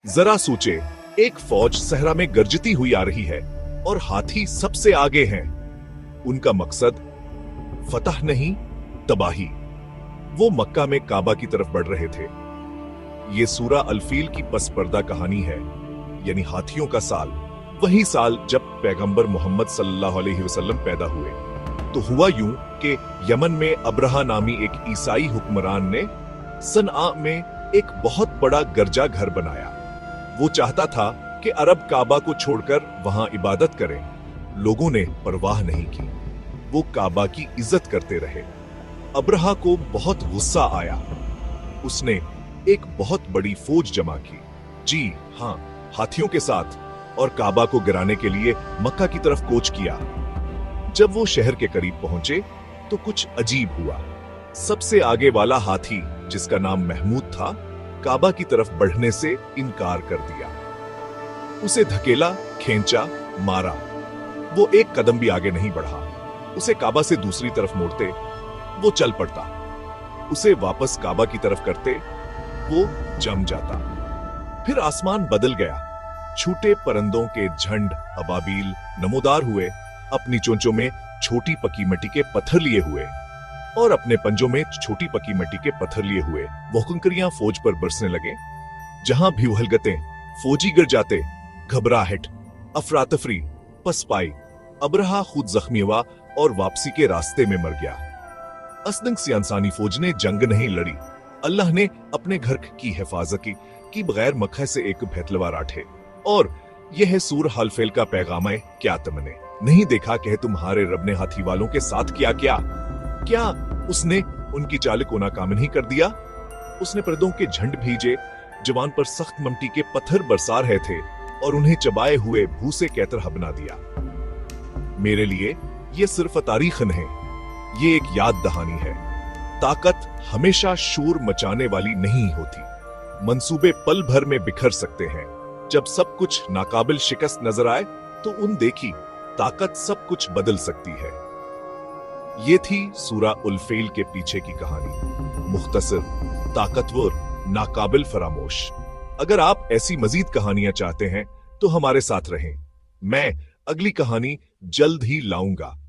जरा सोचे, एक फौज सहरा में गरजती हुई आ रही है और हाथी सबसे आगे हैं। उनका मकसद फतह नहीं, तबाही। वो मक्का में काबा की तरफ बढ़ रहे थे। ये सूरा अल-फील की पसपर्दा कहानी है, यानी हाथियों का साल। वही साल जब पैगंबर मोहम्मद सल्लल्लाहु अलैहि वसल्लम पैदा हुए। तो हुआ यूं कि यमन में अब्रहा नामी एक ईसाई हुक्मरान ने सनआ में एक बहुत बड़ा गिरजा घर बनाया। वो चाहता था कि अरब काबा को छोड़कर वहां इबादत करें। लोगों ने परवाह नहीं की, वो काबा की इज्जत करते रहे। अब्रहा को बहुत गुस्सा आया। उसने एक बहुत बड़ी फौज जमा की, जी हां, हाथियों के साथ, और काबा को गिराने के लिए मक्का की तरफ कूच किया। जब वो शहर के करीब पहुंचे तो कुछ अजीब हुआ। सबसे आगे वाला हाथी, जिसका नाम महमूद था, काबा की तरफ बढ़ने से इनकार कर दिया। उसे धकेला, खींचा, मारा। वो एक कदम भी आगे नहीं बढ़ा। उसे काबा से दूसरी तरफ मोड़ते वो चल पड़ता, उसे वापस काबा की तरफ करते वो जम जाता। फिर आसमान बदल गया। छूटे परिंदों के झंड अबाबील नमोदार हुए, अपनी चोंचों में छोटी पकी मिट्टी के पत्थर लिए हुए और अपने पंजों में छोटी पकी मिट्टी के पत्थर लिए हुए वो कंकरियां फौज पर बरसने लगे। जहां भी वो हलगते, फौजी गिर जाते। घबराहट, अफरा-तफरी, पसपाई। अब्रहा खुद जख्मी हुआ और वापसी के रास्ते में मर गया। असदंग सियानसानी फौज ने जंग नहीं लड़ी। अल्लाह ने अपने घर की हिफाजत की बगैर मक्का से एक भैतलवा राठे। और यह है सूर हालफेल का पैगाम है, क्या तुमने नहीं देखा कि तुम्हारे रब ने हाथी वालों के साथ किया? क्या उसने उनकी चाल को नाकाम नहीं कर दिया? उसने परिंदों के झंड भेजे, जवान पर सख्त ममटी के पत्थर बरसा रहे थे और उन्हें चबाए हुए भूसे की तरह बना दिया। मेरे लिए ये सिर्फ तारीख नहीं, ये एक याद दहानी है। ताकत हमेशा शोर मचाने वाली नहीं होती। मंसूबे पल भर में बिखर सकते हैं। जब सब कुछ नाकाबिल शिकस्त नजर आए तो उन देखी ताकत सब कुछ बदल सकती है। ये थी सूरा उल-फील के पीछे की कहानी। मुख्तसर, ताकतवर, नाकाबिल फरामोश। अगर आप ऐसी मजीद कहानियां चाहते हैं तो हमारे साथ रहें। मैं अगली कहानी जल्द ही लाऊंगा।